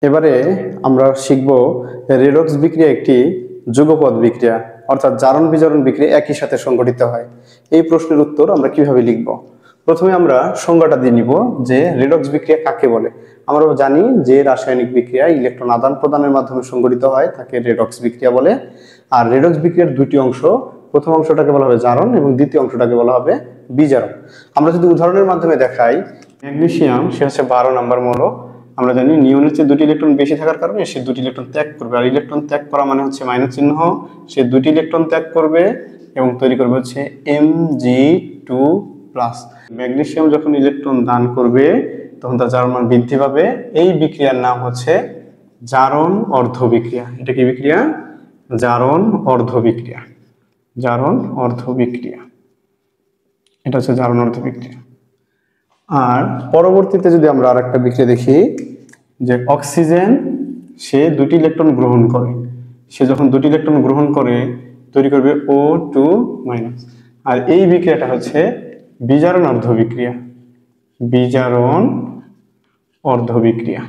এবারে আমরা শিখব রেডক্স বিক্রিয়া একটি যুগপৎ বিক্রিয়া, অর্থাৎ জারণ বিজারণ বিক্রিয়া একই সাথে সংঘটিত হয়। এই প্রশ্নের উত্তর আমরা কিভাবে লিখব? প্রথমে আমরা সংজ্ঞাটা দিয়ে নিব যে রেডক্স বিক্রিয়া কাকে বলে। আমরা জানি যে রাসায়নিক বিক্রিয়া ইলেকট্রন আদান প্রদানের মাধ্যমে সংঘটিত হয় তাকে রেডক্স বিক্রিয়া বলে। আর রেডক্স বিক্রিয়ার দুটি অংশ, প্রথম অংশটাকে বলা হবে জারণ এবং দ্বিতীয় অংশটাকে বলা হবে বিজারণ। আমরা যদি উদাহরণের মাধ্যমে দেখাই, ম্যাগনেসিয়াম সে হচ্ছে 12 নম্বর মৌল। আমরা জানি নিয়নের চেয়ে দুটি ইলেকট্রন বেশি থাকার কারণে সে দুটি ইলেকট্রন ত্যাগ করবে, আর ইলেকট্রন ত্যাগ করা মানে হচ্ছে মাইনাস চিহ্ন। সে দুটি ইলেকট্রন ত্যাগ করবে এবং তৈরি করবে হচ্ছে Mg2+। ম্যাগনেসিয়াম যখন ইলেকট্রন দান করবে তখন তার জারণ মান বৃদ্ধি পাবে। এই বিক্রিয়ার নাম হচ্ছে জারণ অর্ধ বিক্রিয়া। এটা কি বিক্রিয়া? জারণ অর্ধ বিক্রিয়া। জারণ অর্ধ বিক্রিয়া, এটা হচ্ছে জারণ অর্ধ বিক্রিয়া। আর পরবর্তীতে যদি আমরা আরেকটা বিক্রিয়া দেখি, যে অক্সিজেন সে দুটি ইলেকট্রন গ্রহণ করে, সে যখন দুটি ইলেকট্রন গ্রহণ করে তৈরি করবে O2-। আর এই বিক্রিয়াটা হচ্ছে বিজারণ অর্ধ বিক্রিয়া। বিজারণ অর্ধ বিক্রিয়া।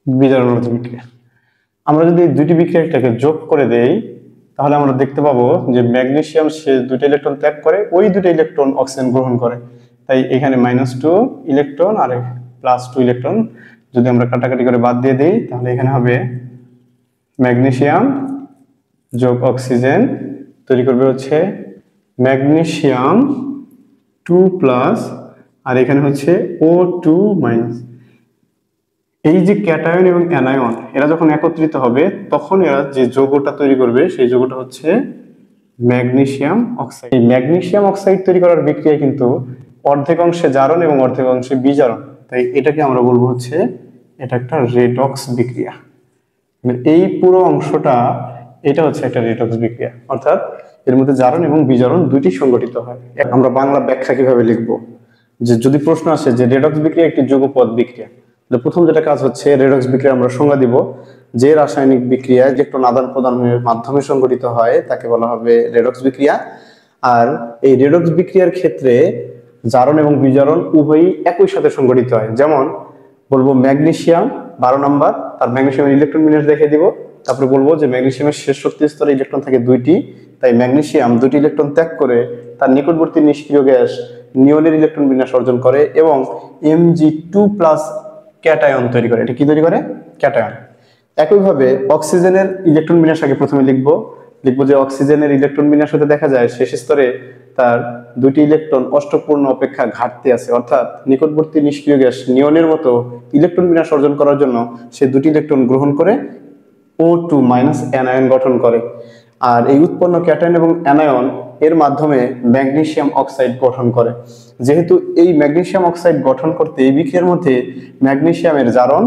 বিজারণ অর্ধ বিক্রিয়া। আমরা যদি দুটি বিক্রিয়াটাকে যোগ করে দেই তাহলে আমরা দেখতে পাবো যে ম্যাগনেসিয়াম সে দুটো ইলেকট্রন ত্যাগ করে, ওই দুটো ইলেকট্রন অক্সিজেন গ্রহণ করে। তাই এখানে -2 ইলেকট্রন আর +2 ইলেকট্রন যদি আমরা কাটাকাটি করে বাদ দিয়ে দিই তাহলে এখানে হবে ম্যাগনেসিয়াম যোগ অক্সিজেন তৈরি করবে হচ্ছে ম্যাগনেসিয়াম 2+, আর এখানে হচ্ছে O2-। এই যে ক্যাটায়ন এবং অ্যানায়ন এরা যখন একত্রিত হবে তখন এরা যে যৌগটা তৈরি করবে সেই যৌগটা হচ্ছে ম্যাগনেসিয়াম অক্সাইড। এই ম্যাগনেসিয়াম অক্সাইড তৈরি করার বিক্রিয়া কিন্তু অর্ধেক অংশে জারণ এবং অর্ধেক অংশে বিজারণ। তাই এটাকে আমরা বলবো হচ্ছে এটা একটা রেডক্স বিক্রিয়া। এই পুরো অংশটা এটা হচ্ছে একটা রেডক্স বিক্রিয়া, অর্থাৎ এর মধ্যে জারণ এবং বিজারণ দুইটি সংঘটিত হয়। আমরা বাংলা ব্যাখ্যা কিভাবে লিখবো? যে যদি প্রশ্ন আসে যে রেডক্স বিক্রিয়া একটি যুগপৎ বিক্রিয়া, প্রথম যেটা কাজ হচ্ছে রেডক্স বিক্রিয়া আমরা সংজ্ঞা দিব। যে রাসায়নিক বিক্রিয়া ইলেকট্রন আদান প্রদানের মাধ্যমে সংঘটিত হয় তাকে বলা হবে রেডক্স বিক্রিয়া। আর এই রেডক্স বিক্রিয়ার ক্ষেত্রে জারণ এবং বিজারণ উভয়ই একই সাথে সংঘটিত হয়। যেমন বলবো ম্যাগনেসিয়াম 12 নম্বর, তার ম্যাগনেসিয়ামের ইলেকট্রন বিন্যাস দেখিয়ে দিব। তারপরে বলবো যে ম্যাগনেসিয়ামের শেষ শক্তি স্তরে ইলেকট্রন থাকে 2টি, তাই ম্যাগনেসিয়াম দুটি ইলেকট্রন ত্যাগ করে তার নিকটবর্তী নিষ্ক্রিয় গ্যাস নিয়নের ইলেকট্রন বিন্যাস অর্জন করে এবং Mg2+ ক্যাটায়ন তৈরি করে। এটা কি তৈরি করে? ক্যাটায়ন। একইভাবে অক্সিজেনের ইলেকট্রন বিন্যাস আগে প্রথমে লিখবো যে অক্সিজেনের ইলেকট্রন বিন্যাস হতে দেখা যায় শেষ স্তরে তার দুটি ইলেকট্রন অষ্টকপূর্ণ অপেক্ষা ঘাটতি আছে, অর্থাৎ নিকটবর্তী নিষ্ক্রিয় গ্যাস নিয়নের মতো ইলেকট্রন বিন্যাস অর্জন করার জন্য সে দুটি ইলেকট্রন গ্রহণ করে O2- অ্যানায়ন গঠন করে। আর এই উৎপন্ন ক্যাটায়ন এবং অ্যানায়ন এর মাধ্যমে ম্যাগনেসিয়াম অক্সাইড গঠন করে। যেহেতু এই ম্যাগনেসিয়াম অক্সাইড গঠন করতে এই বিক্রিয়ার মধ্যে ম্যাগনেসিয়ামের জারণ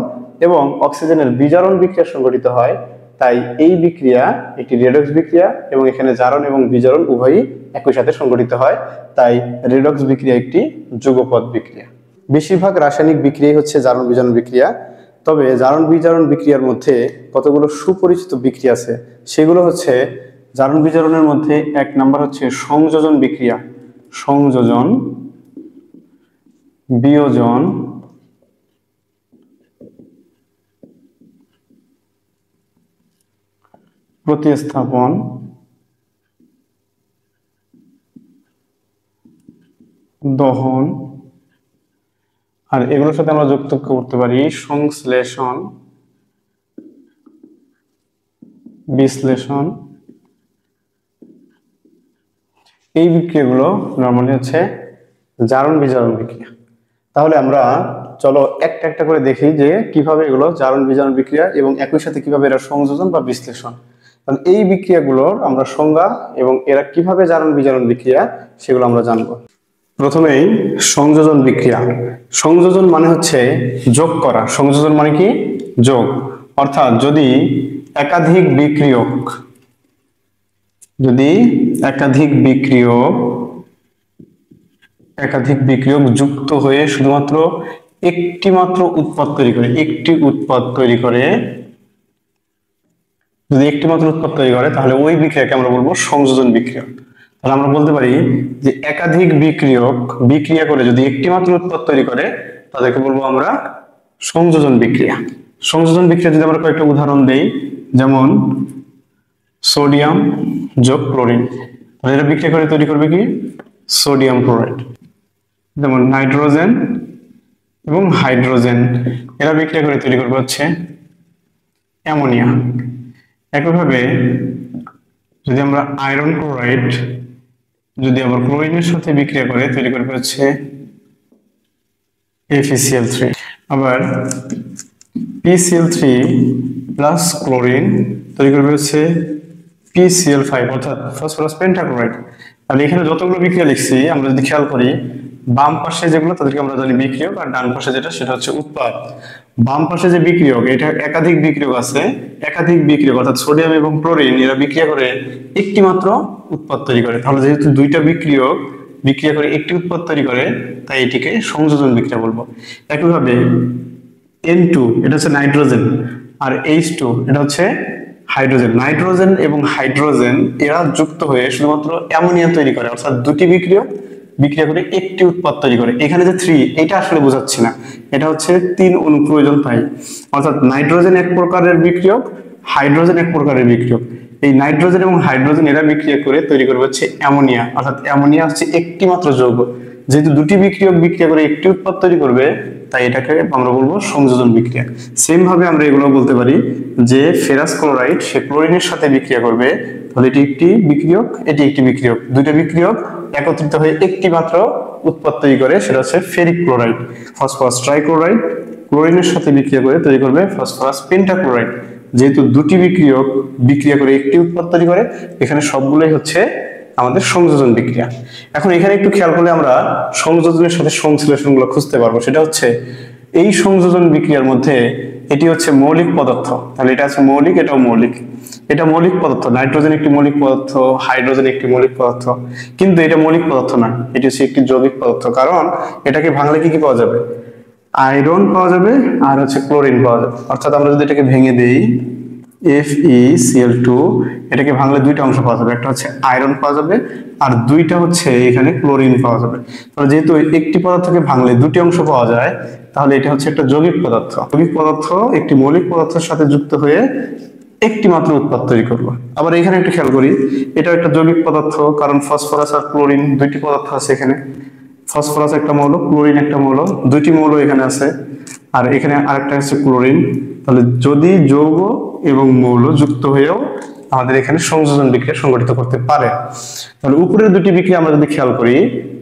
এবং অক্সিজেনের বিজারণ বিক্রিয়া সংঘটিত হয়, তাই এই বিক্রিয়া একটি রেডক্স বিক্রিয়া এবং এখানে জারণ এবং বিজারণ উভয়ই একই সাথে সংঘটিত হয়। তাই রেডক্স বিক্রিয়া একটি যুগপৎ বিক্রিয়া। বেশিরভাগ রাসায়নিক বিক্রিয়া হচ্ছে জারণ বিজারণ বিক্রিয়া। তবে জারণ বিজারণ বিক্রিয়ার মধ্যে কতগুলো সুপরিচিত বিক্রিয়া আছে, সেগুলো হচ্ছে জারণ বিজারণের মধ্যে 1 নম্বর হচ্ছে সংযোজন বিক্রিয়া। সংযোজন, বিয়োজন, প্রতিস্থাপন, দহন, আর এগুলোর সাথে আমরা যুক্ত করতে পারি সংশ্লেষণ, বিশ্লেষণ। এই বিক্রিয়াগুলো নরমালি হচ্ছে জারণ বিজারণ বিক্রিয়া। তাহলে আমরা চলো একটা একটা করে দেখি যে কিভাবে এগুলো জারণ বিজারণ বিক্রিয়া এবং একই সাথে কিভাবে এরা সংযোজন বা বিশ্লেষণ। কারণ এই বিক্রিয়াগুলোর আমরা সংজ্ঞা এবং এরা কিভাবে জারণ বিজারণ বিক্রিয়া সেগুলো আমরা জানবো। প্রথমেই সংযোজন বিক্রিয়া। সংযোজন মানে হচ্ছে যোগ করা। সংযোজন মানে কি? যোগ। অর্থাৎ যদি একাধিক বিক্রিয়ক যুক্ত হয়ে শুধুমাত্র একটি উৎপাদ তৈরি করে, যদি একটি মাত্র উৎপাদ তৈরি করে তাহলে ওই বিক্রিয়াকে আমরা বলবো সংযোজন বিক্রিয়া। তাহলে আমরা বলতে পারি যে একাধিক বিক্রিয়ক বিক্রিয়া করে যদি একটি মাত্র উৎপাদ তৈরি করে তাদেরকে বলবো আমরা সংযোজন বিক্রিয়া। সংযোজন বিক্রিয়া যদি আমরা কয়েকটা উদাহরণ দেই, যেমন সোডিয়াম যোগ ক্লোরিন, তাহলে এটা বিক্রিয়া করে তৈরি করবে কি সোডিয়াম ক্লোরাইড। যেমন নাইট্রোজেন এবং হাইড্রোজেন, এরা বিক্রিয়া করে তৈরি করবে হচ্ছে অ্যামোনিয়া। একইভাবে যদি আমরা আয়রন ক্লোরাইড যদি আবার ক্লোরিনের সাথে বিক্রিয়া করে তৈরি করবে হচ্ছে FeCl3। আবার PCl3 প্লাস ক্লোরিন তৈরি করবে হচ্ছে PCl5 অর্থাৎ ফসফরাস পেন্টাক্লোরাইড। তাহলে এখানে যতগুলো বিক্রিয়া লিখছি আমরা যদি খেয়াল করি, বাম পাশে যেগুলো তাদেরকে আমরা জানি বিক্রিয়ক, আর ডান পাশে যেটা সেটা হচ্ছে উৎপাদ। বাম পাশে যে বিক্রিয়ক, এটা একাধিক বিক্রিয়ক আছে, একাধিক বিক্রিয়ক অর্থাৎ সোডিয়াম এবং ক্লোরিন এরা বিক্রিয়া করে একটি মাত্র উৎপাদ তৈরি করে। তাহলে যেহেতু দুইটা বিক্রিয়ক বিক্রিয়া করে একটি উৎপাদ তৈরি করে, তাই এটিকে সংযোজন বিক্রিয়া বলবো। একইভাবে N2 এটা হচ্ছে নাইট্রোজেন, আর H2 এটা হচ্ছে হাইড্রোজেন। নাইট্রোজেন এবং হাইড্রোজেন এরা যুক্ত হয়ে শুধুমাত্র অ্যামোনিয়া তৈরি করে, অর্থাৎ দুটি বিক্রিয়ক বিক্রিয়া করে একটি উৎপাদ তৈরি করে। এখানে যে 3 এটা আসলে বোঝাচ্ছি না, এটা হচ্ছে 3 অণু প্রয়োজন তাই। অর্থাৎ নাইট্রোজেন এক প্রকারের বিক্রিয়ক, হাইড্রোজেন এক প্রকারের বিক্রিয়ক। এই নাইট্রোজেন এবং হাইড্রোজেন এরা বিক্রিয়া করে তৈরি করবে হচ্ছে অ্যামোনিয়া, অর্থাৎ অ্যামোনিয়া হচ্ছে একটি মাত্র যৌগ। যেহেতু দুটি বিক্রিয়ক বিক্রিয়া করে একটি উৎপাদ তৈরি করবে, তাই এটাকে আমরা বলবো সংযোজন বিক্রিয়া। সেম ভাবে আমরা এগুলো বলতে পারি যে ফেরাস ক্লোরাইড সে ক্লোরিনের সাথে বিক্রিয়া করবে, তাহলে এটি একটি বিক্রিয়ক, এটি একটি বিক্রিয়ক, দুইটা বিক্রিয়ক একত্রিত হয়ে একটি মাত্র উৎপাদ তৈরি করে, সেটা হচ্ছে ফেরিক ক্লোরাইড। ফসফরাস ট্রাইক্লোরাইড ক্লোরিনের সাথে বিক্রিয়া করে তৈরি করবে ফসফরাস পেন্টাক্লোরাইড। যেহেতু দুটি বিক্রিয়ক বিক্রিয়া করে একটি উৎপাদ তৈরি করে, এখানে সবগুলোই হচ্ছে আমাদের সংযোজন বিক্রিয়া। এখন এখানে একটু খেয়াল করলে আমরা সংযোজনের সাথে সংশ্লেষণ গুলো খুঁজতে পারবো। সেটা হচ্ছে এই সংযোজন বিক্রিয়ার মধ্যে এটি হচ্ছে মৌলিক পদার্থ, তাহলে এটা আছে মৌলিক, এটাও মৌলিক। এটা মৌলিক পদার্থ, নাইট্রোজেন একটি মৌলিক পদার্থ, হাইড্রোজেন একটি মৌলিক পদার্থ, কিন্তু এটা মৌলিক পদার্থ না, এটি হচ্ছে একটি যৌগিক পদার্থ। কারণ এটাকে ভাঙলে কি কি পাওয়া যাবে, আয়রন পাওয়া যাবে আর হচ্ছে ক্লোরিন পাওয়া যাবে। অর্থাৎ আমরা যদি এটাকে ভেঙে দেই FeCl2, এটাকে ভাঙলে দুইটা অংশ পাওয়া যাবে, একটা হচ্ছে আয়রন পাওয়া যাবে আর দুইটা হচ্ছে এখানে ক্লোরিন পাওয়া যাবে। তাহলে যেহেতু একটি পদার্থকে ভাঙলে দুটি অংশ পাওয়া যায়, তাহলে এটা হচ্ছে একটা যৌগিক পদার্থ। যৌগিক পদার্থ একটি মৌলিক পদার্থের সাথে যুক্ত হয়ে একটি মাত্র উৎপাদ তৈরি করবো। আবার এখানে একটু খেয়াল করি, এটা একটা যৌগিক পদার্থ, কারণ ফসফরাস আর ক্লোরিন দুইটি পদার্থ আছে এখানে। ফসফরাস একটা মৌল, ক্লোরিন একটা মৌল, দুইটি মৌল এখানে আছে, আর এখানে আরেকটা হচ্ছে ক্লোরিন। তাহলে যদি যৌগ এবং মৌল যুক্ত হয়েও আমাদের এখানে সংযোজন বিক্রিয়া সংঘটিত করতে পারে। তাহলে উপরের দুটি বিক্রিয়া আমরা যদি খেয়াল করি,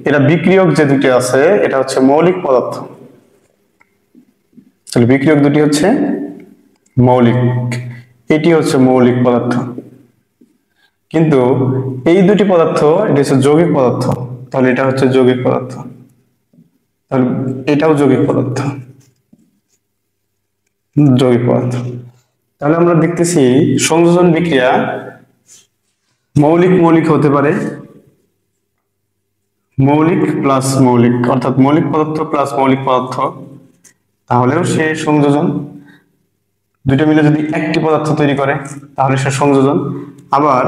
এটা বিক্রিয়ক যে দুটি আছে এটা হচ্ছে মৌলিক পদার্থ। তাহলে বিক্রিয়ক দুটি হচ্ছে মৌলিক, এটি হচ্ছে মৌলিক পদার্থ। কিন্তু এই দুটি পদার্থ এটা হচ্ছে যৌগিক পদার্থ, তাহলে এটা হচ্ছে যৌগিক পদার্থ, তাহলে এটাও যৌগিক পদার্থ, যৌগিক পদার্থ। তাহলে আমরা দেখতেছি সংযোজন বিক্রিয়া মৌলিক মৌলিক হতে পারে, মৌলিক প্লাস মৌলিক, অর্থাৎ মৌলিক পদার্থ প্লাস মৌলিক পদার্থ, তাহলেও সে সংযোজন। দুটো মিলে যদি একটি পদার্থ তৈরি করে তাহলে সে সংযোজন। আবার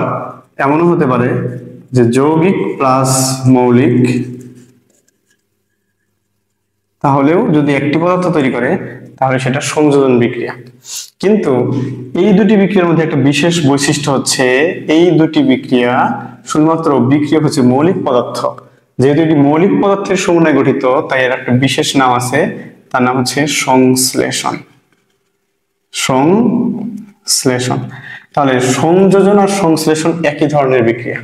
এমনও হতে পারে যে যৌগিক প্লাস মৌলিক, তাহলেও যদি একটি পদার্থ তৈরি করে তাহলে সেটা সংযোজন বিক্রিয়া। কিন্তু এই দুটি বিক্রিয়ার মধ্যে একটা বিশেষ বৈশিষ্ট্য হচ্ছে এই দুটি বিক্রিয়া শুধুমাত্র বিক্রিয়া হচ্ছে মৌলিক পদার্থ। যেহেতু এটি মৌলিক পদার্থের সমন্বয়ে গঠিত, তাই এর একটা বিশেষ নাম আছে, তার নাম হচ্ছে সংশ্লেষণ। সংশ্লেষণ। তাহলে সংযোজন আর সংশ্লেষণ একই ধরনের বিক্রিয়া,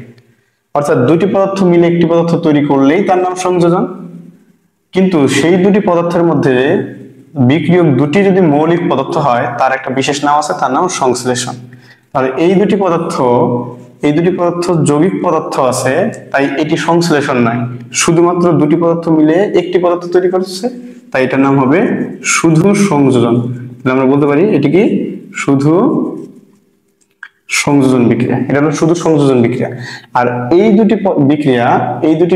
অর্থাৎ দুটি পদার্থ মিলে একটি পদার্থ তৈরি করলেই তার নাম সংযোজন। কিন্তু সেই দুটি পদার্থের মধ্যে বিক্রিয়ক দুটি যদি মৌলিক পদার্থ হয় তার একটা বিশেষ নাম আছে, তার নাম সংশ্লেষণ। তাহলে এই দুটি পদার্থ যৌগিক পদার্থ আছে, তাই এটি সংশ্লেষণ নয়, শুধুমাত্র দুটি পদার্থ মিলে একটি পদার্থ তৈরি করছে, তাই এটার নাম হবে শুধু সংযোজন। তাহলে আমরা বলতে পারি এটি কি শুধু সংযোজন বিক্রিয়া, এটা হলো শুধু সংযোজন বিক্রিয়া। আর এই দুটি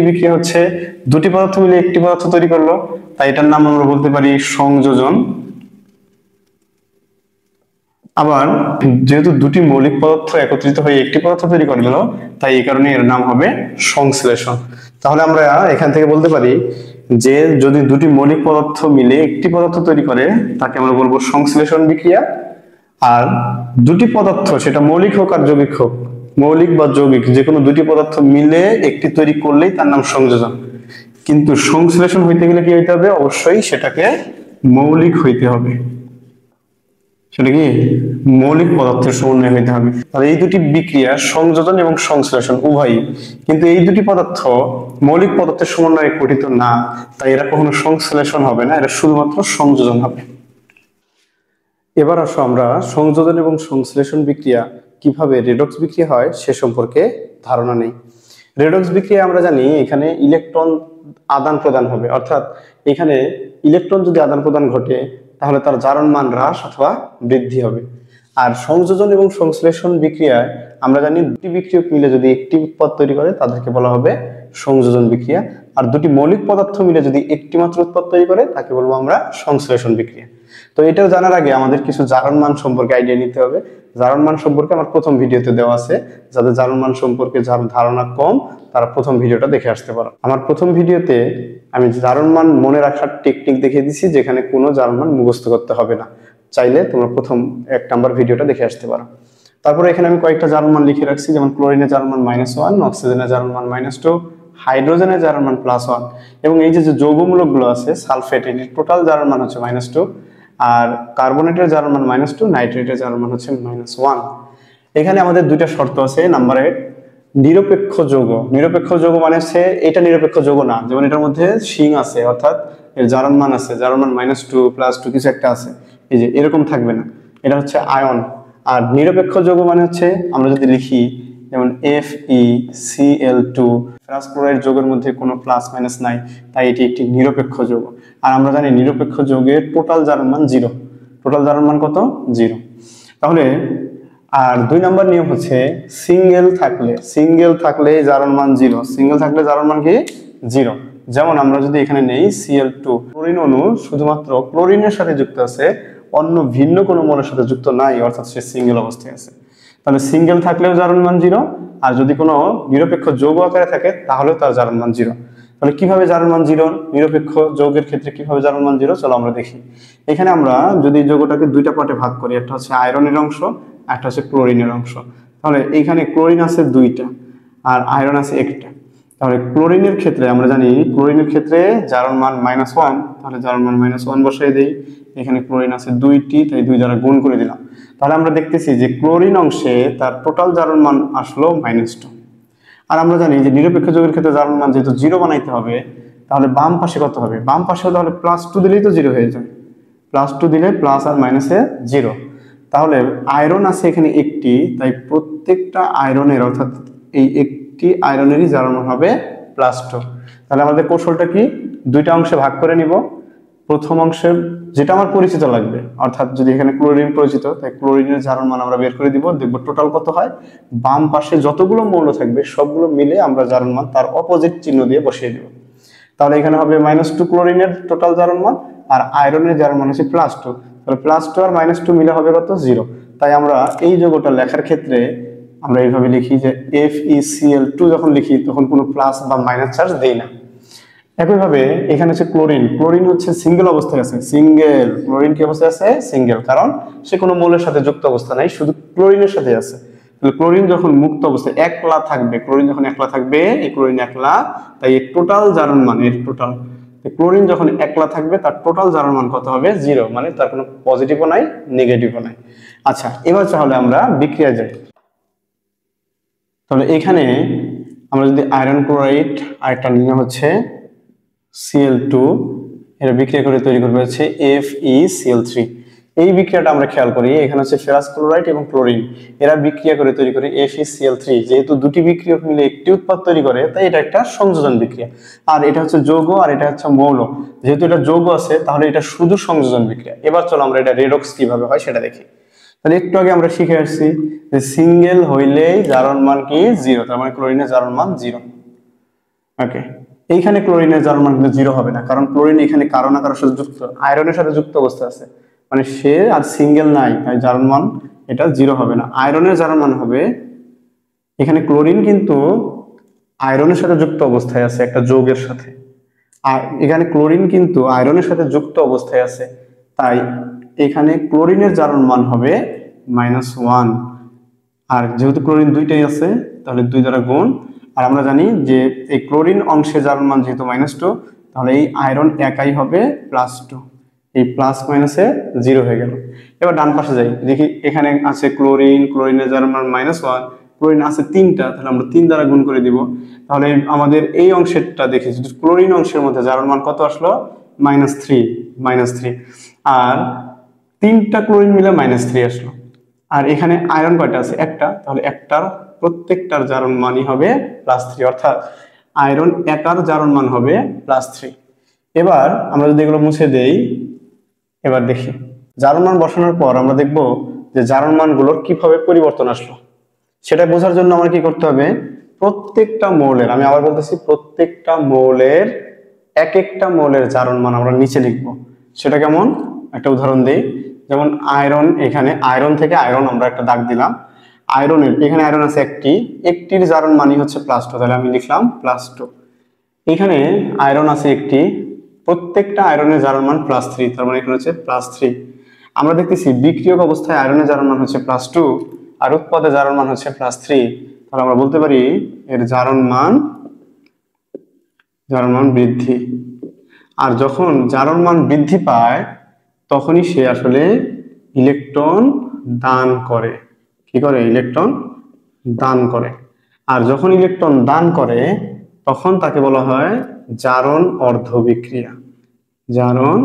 বিক্রিয়া হচ্ছে দুটি পদার্থ মিলে একটি পদার্থ তৈরি করলো, তাই এটার নাম আমরা বলতে পারি সংযোজন। আবার যেহেতু দুটি মৌলিক পদার্থ একত্রিত হয়ে একটি পদার্থ তৈরি করে দিল, তাই এই কারণে এর নাম হবে সংশ্লেষণ। তাহলে আমরা এখান থেকে বলতে পারি যে যদি দুটি মৌলিক পদার্থ মিলে একটি পদার্থ তৈরি করে তাকে আমরা বলবো সংশ্লেষণ বিক্রিয়া। আর দুটি পদার্থ, সেটা মৌলিক হোক আর যৌগিক হোক, মৌলিক বা যৌগিক যে কোনো দুটি পদার্থ মিলে একটি তৈরি করলেই তার নাম সংযোজন। কিন্তু সংশ্লেষণ হইতে গেলে কি হইতে হবে? অবশ্যই সেটাকে মৌলিক হইতে হবে, সেটা কি মৌলিক পদার্থের সমন্বয় হইতে হবে। তাহলে এই দুটি বিক্রিয়া সংযোজন এবং সংশ্লেষণ উভয়ই, কিন্তু এই দুটি পদার্থ মৌলিক পদার্থের সমন্বয়ে গঠিত না, তাই এরা কখনো সংশ্লেষণ হবে না, এরা শুধুমাত্র সংযোজন হবে। এবার আসো আমরা সংযোজন এবং সংশ্লেষণ বিক্রিয়া কিভাবে রেডক্স বিক্রিয়া হয় সে সম্পর্কে ধারণা নেই। রেডক্স বিক্রিয়া আমরা জানি এখানে ইলেকট্রন আদান প্রদান হবে, অর্থাৎ এখানে ইলেকট্রন যদি আদান প্রদান ঘটে তাহলে তার জারণ মান হ্রাস অথবা বৃদ্ধি হবে। আর সংযোজন এবং সংশ্লেষণ বিক্রিয়ায় আমরা জানি দুটি বিক্রিয়ক মিলে যদি একটি উৎপাদ তৈরি করে তাদেরকে বলা হবে সংযোজন বিক্রিয়া, আর দুটি মৌলিক পদার্থ মিলে যদি একটি মাত্র উৎপাদ তৈরি করে তাকে বলবো আমরা সংশ্লেষণ বিক্রিয়া। তো এটাও জানার আগে আমাদের কিছু জারণ মান সম্পর্কে আইডিয়া নিতে হবে। জারণ মান সম্পর্কে আমার প্রথম ভিডিওতে দেওয়া আছে, যাদের জারণ মান সম্পর্কে যার ধারণা কম তারা প্রথম ভিডিওটা দেখে আসতে পারো। আমার প্রথম ভিডিওতে আমি জারণ মান মনে রাখার টেকনিক দেখিয়ে দিছি, যেখানে কোনো জারণ মান মুখস্থ করতে হবে না, চাইলে তোমরা প্রথম 1 নাম্বার ভিডিওটা দেখে আসতে পারো। তারপরে এখানে আমি কয়েকটা জারণ মান লিখে রাখছি, যেমন ক্লোরিনের জারণ মান -1, অক্সিজেনের জারণ মান -2, হাইড্রোজেনের জারণ মান +1, এবং এই যে যৌগমূলক গুলো আছে সালফেট, এর টোটাল জারণ মান হচ্ছে -2, আর কার্বনেটের জারণ মান -2, নাইট্রেটের জারণ মান হচ্ছে -1। এখানে আমাদের দুইটা শর্ত আছে। নাম্বার 1, নিরপেক্ষ যৌগ। নিরপেক্ষ যৌগ মানে হচ্ছে এটা নিরপেক্ষ যৌগ না, যেমন এটার মধ্যে শিং আছে, অর্থাৎ এর জারণ মান আছে, জারণ মান -2 +2 কিছু একটা আছে, এই যে এরকম থাকবে না, এটা হচ্ছে আয়ন। আর নিরপেক্ষ যৌগ মানে হচ্ছে আমরা যদি লিখি যেমন FeCl2, ফেরাস ক্লোরাইড যৌগের মধ্যে কোনো প্লাস মাইনাস নাই, তাই এটি একটি নিরপেক্ষ যৌগ। আর আমরা জানি নিরপেক্ষ যৌগের টোটাল জারণ মান 0। টোটাল জারণ মান কত? 0। তাহলে আর 2 নম্বর নিয়ম হচ্ছে সিঙ্গেল থাকলে জারণ মান 0। সিঙ্গেল থাকলে জারণ মান কি? 0। যেমন আমরা যদি এখানে নেই Cl2, ক্লোরিন অণু শুধুমাত্র ক্লোরিনের সাথে যুক্ত আছে, অন্য ভিন্ন কোনো মৌলের সাথে যুক্ত নাই, অর্থাৎ সে সিঙ্গেল অবস্থায় আছে। তাহলে সিঙ্গেল থাকলেও জারণ মান 0, আর যদি কোনো নিরপেক্ষ যৌগ আকারে থাকে তাহলেও তার জারণ মান 0। তাহলে কিভাবে জারণ মান 0 নিরপেক্ষ যৌগের ক্ষেত্রে কিভাবে জারণ মান 0 চলো আমরা দেখি। এখানে আমরা যদি যৌগটাকে দুইটা পার্টে ভাগ করি, একটা হচ্ছে আয়রনের অংশ, একটা হচ্ছে ক্লোরিনের অংশ। তাহলে এইখানে ক্লোরিন আছে 2টা আর আয়রন আছে 1টা। তাহলে ক্লোরিনের ক্ষেত্রে আমরা জানি ক্লোরিনের ক্ষেত্রে জারণ মান -1, তাহলে জারণ মান -1 বসাই দেই। এখানে ক্লোরিন আছে 2টি, তাই 2 দ্বারা গুণ করে দিলাম। তাহলে আমরা দেখতেছি যে ক্লোরিন অংশে তার টোটাল জারণ মান আসলো -2। আর আমরা জানি যে নিরপেক্ষ যৌগের ক্ষেত্রে জারণ মান যেহেতু 0 বানাইতে হবে, তাহলে বাম পাশে কত হবে? বাম পাশেও তাহলে +2 দিলেই তো 0 হয়ে যায়। +2 দিলে প্লাস আর মাইনাসে 0। তাহলে আয়রন আছে এখানে 1টি, তাই প্রত্যেকটা আয়রনের, অর্থাৎ এই একটি আয়রনেরই জারণ মান হবে +2। তাহলে আমাদের কৌশলটা কি? 2টা অংশে ভাগ করে নিব। প্রথম অংশে যেটা আমার পরিচিত লাগবে, অর্থাৎ যদি এখানে ক্লোরিন পরিচিত, তাই ক্লোরিনের জারণ মান আমরা বের করে দিব, দেখব টোটাল কত হয়। বাম পাশে যতগুলো মৌল থাকবে সবগুলো মিলে আমরা জারণ মান তার অপোজিট চিহ্ন দিয়ে বসিয়ে দিব। তাহলে এখানে হবে -2 ক্লোরিনের টোটাল জারণ মান, আর আয়রনের জারণ মান হচ্ছে +2। তাহলে +2 আর -2 মিলে হবে কত? 0। তাই আমরা এই যৌগটা লেখার ক্ষেত্রে আমরা এইভাবে লিখি যে FeCl2 যখন লিখি তখন কোনো প্লাস বা মাইনাস চার্জ দেই না। একইভাবে এখানে হচ্ছে ক্লোরিন হচ্ছে সিঙ্গেল অবস্থায় আছে। সিঙ্গেল ক্লোরিন কি অবস্থায় আছে? সিঙ্গেল, কারণ সে কোনো মৌলের সাথে যুক্ত অবস্থা নাই, শুধু ক্লোরিনের সাথে আছে। তাহলে ক্লোরিন যখন মুক্ত অবস্থায় একলা থাকবে, ক্লোরিন যখন একলা থাকবে, এই ক্লোরিন একলা, তাই এর টোটাল জারণ মান, এর টোটাল ক্লোরিন যখন একলা থাকবে তার টোটাল জারণ মান কত হবে? 0, মানে তার কোনো পজিটিভও নাই নেগেটিভও নাই। আচ্ছা, এবার তাহলে আমরা বিক্রিয়া যাই। তাহলে এখানে আমরা যদি আয়রন ক্লোরাইড আর একটা নিয়ে হচ্ছে Cl2, এর বিক্রিয়া করে তৈরি করবে হচ্ছে FeCl3। এই বিক্রিয়াটা আমরা খেয়াল করি, এখানে হচ্ছে ফেরাস ক্লোরাইড এবং ক্লোরিন, এরা বিক্রিয়া করে তৈরি করে FeCl3। যেহেতু দুটি বিক্রিয়ক মিলে একটি উৎপাদ তৈরি করে, তাই এটা একটা সংযোজন বিক্রিয়া। আর এটা হচ্ছে যৌগ আর এটা হচ্ছে মৌল, যেহেতু এটা যৌগ আছে তাহলে এটা শুধু সংযোজন বিক্রিয়া। এবার চলো আমরা এটা রেডক্স কিভাবে হয় সেটা দেখি। তাহলে একটু আগে আমরা শিখে আসছি যে সিঙ্গেল হইলেই জারণ মান কি? 0, তার মানে ক্লোরিনের জারণ মান 0। ওকে, এইখানে ক্লোরিনের জারণ মান কিন্তু 0 হবে না, কারণ ক্লোরিন এখানে কারো না কারোর সাথে যুক্ত, আয়রনের সাথে যুক্ত অবস্থা আছে। মানে সে আর সিঙ্গেল নাই, তাই জারণ মান এটা 0 হবে না। আয়রনের জারণ মান হবে, এখানে ক্লোরিন কিন্তু আয়রনের সাথে যুক্ত অবস্থায় আছে একটা যৌগের সাথে, আর এখানে ক্লোরিন কিন্তু আয়রনের সাথে যুক্ত অবস্থায় আছে, তাই এখানে ক্লোরিনের জারণ মান হবে -1। আর যেহেতু ক্লোরিন দুইটাই আছে তাহলে 2 দ্বারা গুণ। আর আমরা জানি যে এই ক্লোরিন অংশে জারণ মান যেহেতু -2, তাহলে এই আয়রন একাই হবে +2। এই প্লাস মাইনাসে 0 হয়ে গেল। এবার ডান পাশে যাই, দেখি এখানে আছে ক্লোরিন, ক্লোরিনের জারণ মান -1, ক্লোরিন আছে 3টা, তাহলে আমরা 3 দ্বারা গুণ করে দিব। তাহলে আমাদের এই অংশেরটা দেখি, ক্লোরিন অংশের মধ্যে জারণ মান কত আসলো? -3। আর 3টা ক্লোরিন মিলে -3 আসলো। আর এখানে আয়রন কয়টা আছে? একটা, তাহলে একটার প্রত্যেকটার জারণ মানই হবে +3, অর্থাৎ আয়রন একার জারণ মান হবে +3। এবার আমরা যদি এগুলো মুছে দেই, এবার দেখি জারণ মান বসানোর পর আমরা দেখব যে জারণ মানগুলোর কিভাবে পরিবর্তন আসলো। সেটা বোঝার জন্য আমরা কি করতে হবে, প্রত্যেকটা মৌলের, আমি আবার বলতেছি, প্রত্যেকটা মৌলের এক একটা মৌলের জারণ মান আমরা নিচে লিখবো। সেটা কেমন? একটা উদাহরণ দেই, যেমন আয়রন, এখানে আয়রন থেকে আয়রন আমরা একটা দাগ দিলাম। আয়রনের এখানে আয়রন আছে একটির জারণ মানই হচ্ছে +2, তাহলে আমি লিখলাম +2। এখানে আয়রন আছে একটি, প্রত্যেকটা আয়রনের জারণ মান +3, তার মানে এখানে হচ্ছে +3। আমরা দেখতেছি বিক্রিয়ক অবস্থায় আয়রনের জারণ মান হচ্ছে +2 আর উৎপাদে জারণ মান হচ্ছে +3, তাহলে আমরা বলতে পারি এর জারণ মান বৃদ্ধি। আর যখন জারণ মান বৃদ্ধি পায় তখনই সে আসলে ইলেকট্রন দান করে। কি করে? ইলেকট্রন দান করে। আর যখন ইলেকট্রন দান করে তখন তাকে বলা হয় জারণ অর্ধ বিক্রিয়া। জারণ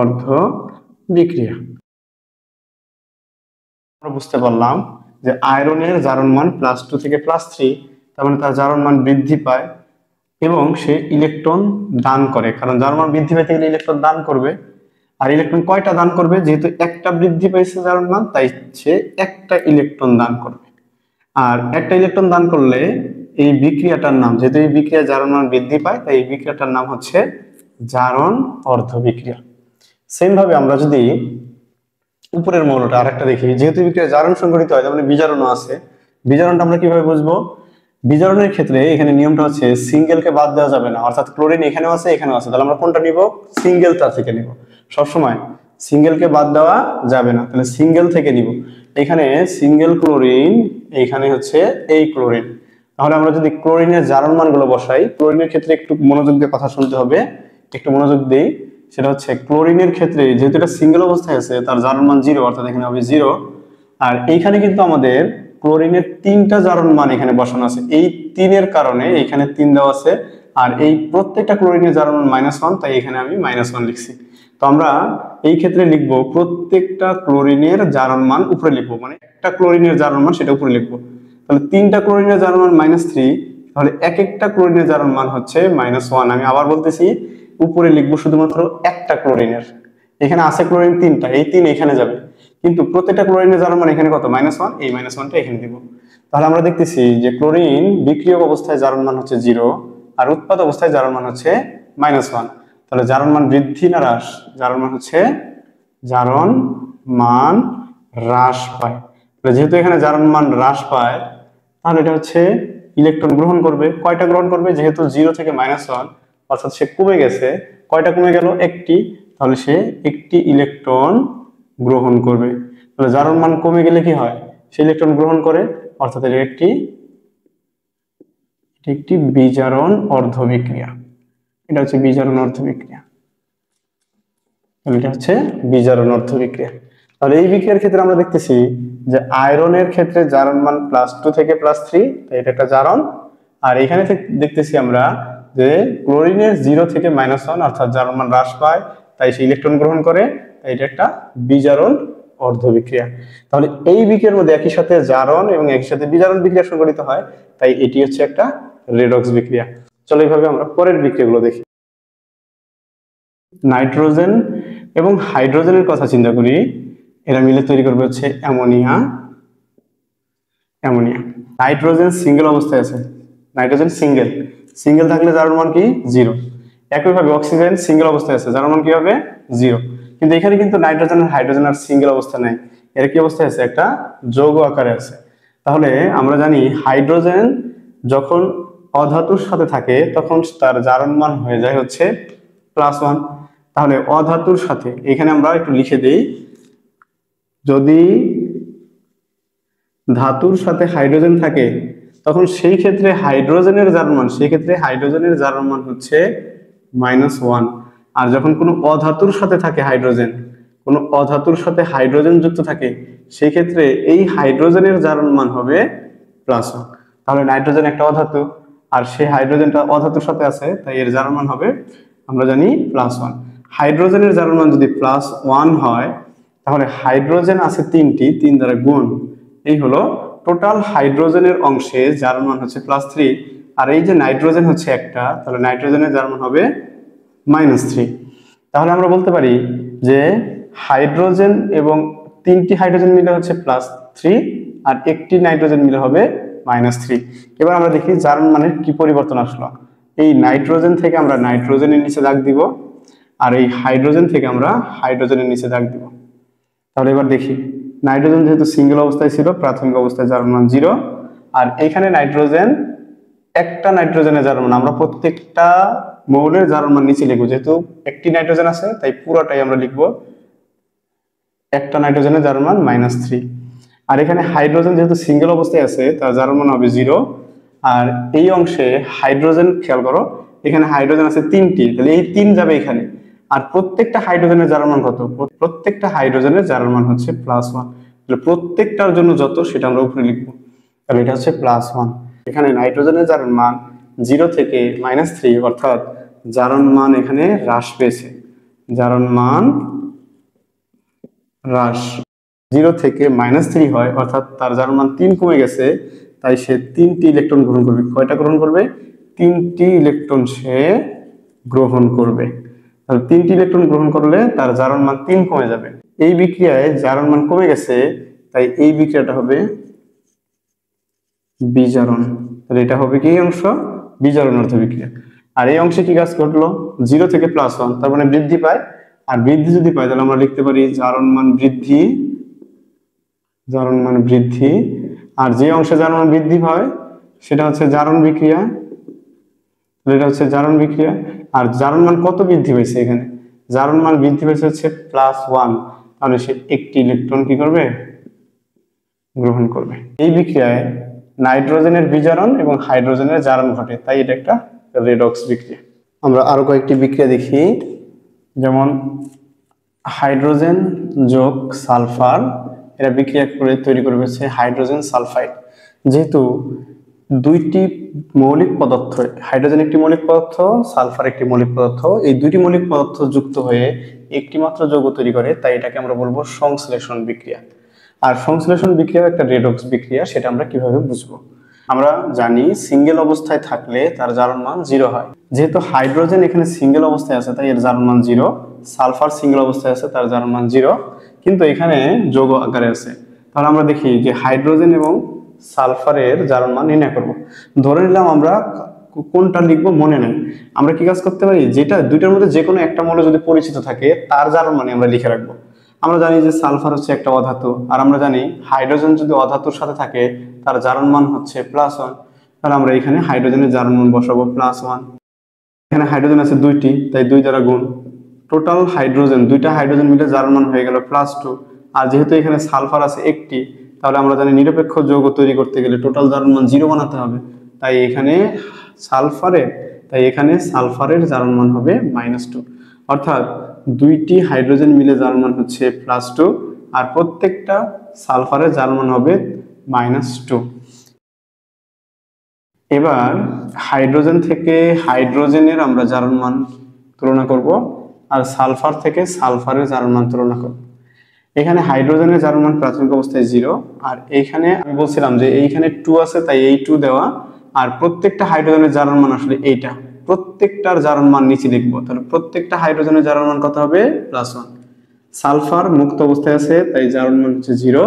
অর্ধ বিক্রিয়া। আমরা বুঝতে পারলাম যে আয়রনের জারণ মান +2 থেকে +3, তার মানে তার জারণ মান বৃদ্ধি পায় এবং সে ইলেকট্রন দান করে, কারণ জারণ মান বৃদ্ধি পেতে গেলে ইলেকট্রন দান করবে। আর ইলেকট্রন কয়টা দান করবে? যেহেতু একটা বৃদ্ধি পেয়েছে জারণ মান, তাই সে একটা ইলেকট্রন দান করবে। আর একটা ইলেকট্রন দান করলে এই বিক্রিয়াটার নাম, যেহেতু এই বিক্রিয়া জারণ মান বৃদ্ধি পায়, তাই এই বিক্রিয়াটার নাম হচ্ছে জারণ অর্ধ বিক্রিয়া। সেম ভাবে আমরা যদি উপরের মৌলটা আরেকটা দেখি, যেহেতু বিক্রিয়া জারণ সংঘটিত হয়, তার মানে বিজারণও আছে। বিজারণটা আমরা কিভাবে বুঝবো? বিজারণের ক্ষেত্রে এখানে নিয়মটা হচ্ছে সিঙ্গেলকে বাদ দেওয়া যাবে না, অর্থাৎ ক্লোরিন এখানেও আছে এখানেও আছে, তাহলে আমরা কোনটা নিব? সিঙ্গেলটা থেকে নিব। সবসময় সিঙ্গেলকে বাদ দেওয়া যাবে না, তাহলে সিঙ্গেল থেকে নিব। এখানে সিঙ্গেল ক্লোরিন, এইখানে হচ্ছে এই ক্লোরিন। তাহলে আমরা যদি ক্লোরিনের জারণ মানগুলো বসাই, ক্লোরিনের ক্ষেত্রে একটু মনোযোগ দিয়ে কথা শুনতে হবে, একটু মনোযোগ দিই। সেটা হচ্ছে ক্লোরিনের ক্ষেত্রে যেহেতু এটা সিঙ্গেল অবস্থায় আছে, তার জারণ মান 0, অর্থাৎ এখানে হবে 0। আর এইখানে কিন্তু আমাদের ক্লোরিনের 3টা জারণ মান এখানে বসানো আছে, এই 3-এর কারণে এখানে 3 দেওয়া আছে। আর এই প্রত্যেকটা ক্লোরিনের জারণ মান -1, তাই এখানে আমি -1 লিখছি। তো আমরা এই ক্ষেত্রে লিখবো প্রত্যেকটা ক্লোরিনের জারণ মান উপরে লিখবো, মানে একটা ক্লোরিনের জারণ মান সেটা উপরে লিখবো। তাহলে 3টা ক্লোরিনের জারণ মান -3, তাহলে এক একটা ক্লোরিনের জারণ মান হচ্ছে -1। আমি আবার বলতেছি, উপরে লিখবো শুধুমাত্র একটা ক্লোরিনের, এখানে আছে ক্লোরিন 3টা, এই 3 এখানে যাবে, কিন্তু প্রত্যেকটা ক্লোরিনের জারণ মান এখানে কত? -1, এই -1টা এখানে দিব। তাহলে আমরা দেখতেছি যে ক্লোরিন বিক্রিয়ক অবস্থায় জারণ মান হচ্ছে 0 আর উৎপাদ অবস্থায় জারণ মান হচ্ছে -1। তাহলে জারণ মান বৃদ্ধি না হ্রাস? জারণ মান হচ্ছে জারণ মান হ্রাস পায়। যেহেতু এখানে জারণ মান হ্রাস পায়, তাহলে এটা হচ্ছে ইলেকট্রন গ্রহণ করবে। কয়টা গ্রহণ করবে? যেহেতু 0 থেকে -1, অর্থাৎ সে কমে গেছে। কয়টা কমে গেল? একটি, তাহলে সে একটি ইলেকট্রন গ্রহণ করবে। তাহলে জারণ মান কমে গেলে কি হয়? সে ইলেকট্রন গ্রহণ করে, অর্থাৎ এর একটি বিজারণ অর্ধ বিক্রিয়া। এটা হচ্ছে বিজারণ অর্ধ বিক্রিয়া। এটা হচ্ছে বিজারণ অর্ধ বিক্রিয়া। তাহলে এই বিক্রিয়ার ক্ষেত্রে আমরা দেখতেছি যে আয়রনের ক্ষেত্রে জারণ মান +2 থেকে +3, তাই এটা একটা জারণ। আর এখানে দেখতেছি আমরা যে ক্লোরিনের 0 থেকে -1, অর্থাৎ জারণ মান হ্রাস পায়, তাই সে ইলেকট্রন গ্রহণ করে, তাই এটা একটা বিজারণ অর্ধ বিক্রিয়া। তাহলে এই বিক্রিয়ার মধ্যে একই সাথে জারণ এবং একই সাথে বিজারণ বিক্রিয়া সংঘটিত হয়, তাই এটি হচ্ছে একটা রেডক্স বিক্রিয়া। চলো এইভাবে আমরা পরের বিক্রিয়াগুলো দেখি। নাইট্রোজেন এবং হাইড্রোজেনের কথা চিন্তা করি, এরা মিলে তৈরি করবে হচ্ছে অ্যামোনিয়া। নাইট্রোজেন সিঙ্গেল অবস্থায় আছে, নাইট্রোজেন সিঙ্গেল থাকলে জারণ মান কি? 0। একইভাবে অক্সিজেন সিঙ্গেল অবস্থায় আছে, জারণ মান কি হবে? 0। কিন্তু এখানে কিন্তু নাইট্রোজেন আর হাইড্রোজেন আর সিঙ্গেল অবস্থা নাই, এর কি অবস্থায় আছে, একটা যৌগ আকারে আছে। তাহলে আমরা জানি হাইড্রোজেন যখন অধাতুর সাথে থাকে তখন তার জারণ মান হয়ে যায় হচ্ছে +1। তাহলে অধাতুর সাথে এখানে আমরা একটু লিখে দেই, যদি ধাতুর সাথে হাইড্রোজেন থাকে তখন সেই ক্ষেত্রে হাইড্রোজেনের জারণ মান হচ্ছে -1। আর যখন কোনো অধাতুর সাথে থাকে হাইড্রোজেন, কোনো অধাতুর সাথে হাইড্রোজেন যুক্ত থাকে, সেই ক্ষেত্রে এই হাইড্রোজেনের জারণ মান হবে +1। তাহলে নাইট্রোজেন একটা অধাতু আর সেই হাইড্রোজেনটা অধাতুর সাথে আছে, তাই এর জারণ মান হবে আমরা জানি +1। হাইড্রোজেনের জারণ মান যদি +1 হয় তাহলে হাইড্রোজেন আছে 3টি, 3 দ্বারা গুণ, এই হলো টোটাল হাইড্রোজেনের অংশে যার মান হচ্ছে +3। আর এই যে নাইট্রোজেন হচ্ছে একটা, তাহলে নাইট্রোজেনের যার মান হবে -3। তাহলে আমরা বলতে পারি যে হাইড্রোজেন এবং 3টি হাইড্রোজেন মিলে হচ্ছে +3 আর একটি নাইট্রোজেন মিলে হবে -3। এবার আমরা দেখি জারণ মানের কি পরিবর্তন আসলো। এই নাইট্রোজেন থেকে আমরা নাইট্রোজেনের নিচে দাগ দিব আর এই হাইড্রোজেন থেকে আমরা হাইড্রোজেনের নিচে দাগ দিব। তাহলে এবার দেখি, নাইট্রোজেন যেহেতু সিঙ্গেল অবস্থায় ছিল, প্রাথমিক অবস্থায় জারণ মান 0, আর এখানে নাইট্রোজেন একটা নাইট্রোজেনের জারণ মান, আমরা প্রত্যেকটা মৌলের জারণ মান নিচে লিখবো, যেহেতু একটি নাইট্রোজেন আছে তাই পুরোটাই আমরা লিখবো একটা নাইট্রোজেনের জারণ মান -3। আর এখানে হাইড্রোজেন যেহেতু সিঙ্গেল অবস্থায় আছে তার জারণ মান হবে 0। আর এই অংশে হাইড্রোজেন, খেয়াল করো এখানে হাইড্রোজেন আছে 3টি, তাহলে এই 3 যাবে এখানে। আর প্রত্যেকটা হাইড্রোজেনের জারণ মান কত, প্রত্যেকটা হাইড্রোজেনের জারণ মান হচ্ছে +1। তাহলে প্রত্যেকটার জন্য যত সেটা আমরা উপরে লিখবো, তাহলে এটা হচ্ছে +1। এখানে নাইট্রোজেনের জারণ মান 0 থেকে -3, অর্থাৎ জারণ মান এখানে হ্রাস পেয়েছে, জারণ মান হ্রাস 0 থেকে -3 হয়, অর্থাৎ তার জারণ মান 3 কমে গেছে, তাই সে 3টি ইলেকট্রন গ্রহণ করবে। কয়টা গ্রহণ করবে, 3টি ইলেকট্রন সে গ্রহণ করবে। তাহলে 3টি ইলেকট্রন গ্রহণ করলে তার জারণ মান 3 কমে যাবে। এই বিক্রিয়ায় জারণ মান কমে গেছে, তাই এই বিক্রিয়াটা হবে বিজারণ। তাহলে এটা হবে কি অংশ, বিজারণার্থ বিক্রিয়া। আর এই অংশে কি কাজ ঘটলো, 0 থেকে +1, তার মানে বৃদ্ধি পায়। আর বৃদ্ধি যদি পায় তাহলে আমরা লিখতে পারি জারণ মান বৃদ্ধি, জারণ মান বৃদ্ধি। আর যে অংশে জারণ মান বৃদ্ধি হয় সেটা হচ্ছে জারণ বিক্রিয়া, এটা হচ্ছে জারণ বিক্রিয়া। আর জারণ মান কত বৃদ্ধি পেয়েছে, এখানে জারণ মান বৃদ্ধি পেয়েছে হচ্ছে +1, তাহলে সে একটি ইলেকট্রন কি করবে, গ্রহণ করবে। এই বিক্রিয়ায় নাইট্রোজেনের বিজারণ এবং হাইড্রোজেনের জারণ ঘটে, তাই এটা একটা রেডক্স বিক্রিয়া। আমরা আরো কয়েকটি বিক্রিয়া দেখি, যেমন হাইড্রোজেন যোগ সালফার, এরা বিক্রিয়া করে তৈরি করে হচ্ছে হাইড্রোজেন সালফাইড। যেহেতু দুইটি মৌলিক পদার্থ, হাইড্রোজেন একটি মৌলিক পদার্থ, সালফার একটি মৌলিক পদার্থ, এই দুইটি মৌলিক পদার্থ যুক্ত হয়ে একটি মাত্র যৌগ তৈরি করে, তাই এটাকে আমরা বলবো সংশ্লেষণ বিক্রিয়া। আর সংশ্লেষণ বিক্রিয়া একটা রেডক্স বিক্রিয়া, সেটা আমরা কিভাবে বুঝবো। আমরা জানি সিঙ্গেল অবস্থায় থাকলে তার জারণ মান 0 হয়। যেহেতু হাইড্রোজেন এখানে সিঙ্গেল অবস্থায় আছে তাই এর জারণ মান 0, সালফার সিঙ্গেল অবস্থায় আছে তার জারণ মান 0, কিন্তু এখানে যৌগ আকারে আছে। তাহলে আমরা দেখি যে হাইড্রোজেন এবং সালফারের জারণ মান নির্ণয় করব। ধরে নিলাম আমরা কোনটা লিখবো মনে নেই, আমরা কি কাজ করতে পারি, যেটা দুইটার মধ্যে যে কোনো একটা মৌল যদি পরিচিত থাকে তার জারণ মানে আমরা লিখে রাখবো। আমরা জানি যে সালফার হচ্ছে একটা অধাতু, আর আমরা জানি হাইড্রোজেন যদি অধাতুর সাথে থাকে তার জারণ মান হচ্ছে +1, তাহলে আমরা এখানে হাইড্রোজেনের জারণ মান বসাবো +1। এখানে হাইড্রোজেন আছে 2টি, তাই 2 দ্বারা গুণ, টোটাল হাইড্রোজেন, দুইটা হাইড্রোজেন মিলে জারণ মান হয়ে গেল +2। আর যেহেতু এখানে সালফার আছে একটি, তাহলে আমরা জানি নিরপেক্ষ যৌগ তৈরি করতে গেলে টোটাল জারণ মান 0 বানাতে হবে, তাই এখানে সালফারের জারণ মান হবে -2। অর্থাৎ দুইটি হাইড্রোজেন মিলে জারণ মান হচ্ছে +2 আর প্রত্যেকটা সালফারের জারণ মান হবে -2। এবার হাইড্রোজেন থেকে হাইড্রোজেনের আমরা জারণ মান তুলনা করব আর সালফার থেকে সালফারের জারণ মান তুলনা করব। এখানে হাইড্রোজেনের জারণ মান প্রাথমিক অবস্থায় 0, আর এইখানে আমি বলছিলাম যে এইখানে 2 আছে তাই এই 2 দেওয়া, আর প্রত্যেকটা হাইড্রোজেনের জারণ মান আসলে এইটা, প্রত্যেকটার জারণ মান নিচে লিখবো। তাহলে প্রত্যেকটা হাইড্রোজেনের জারণ মান কত হবে, +1। সালফার মুক্ত অবস্থায় আছে তাই জারণ মান হচ্ছে 0,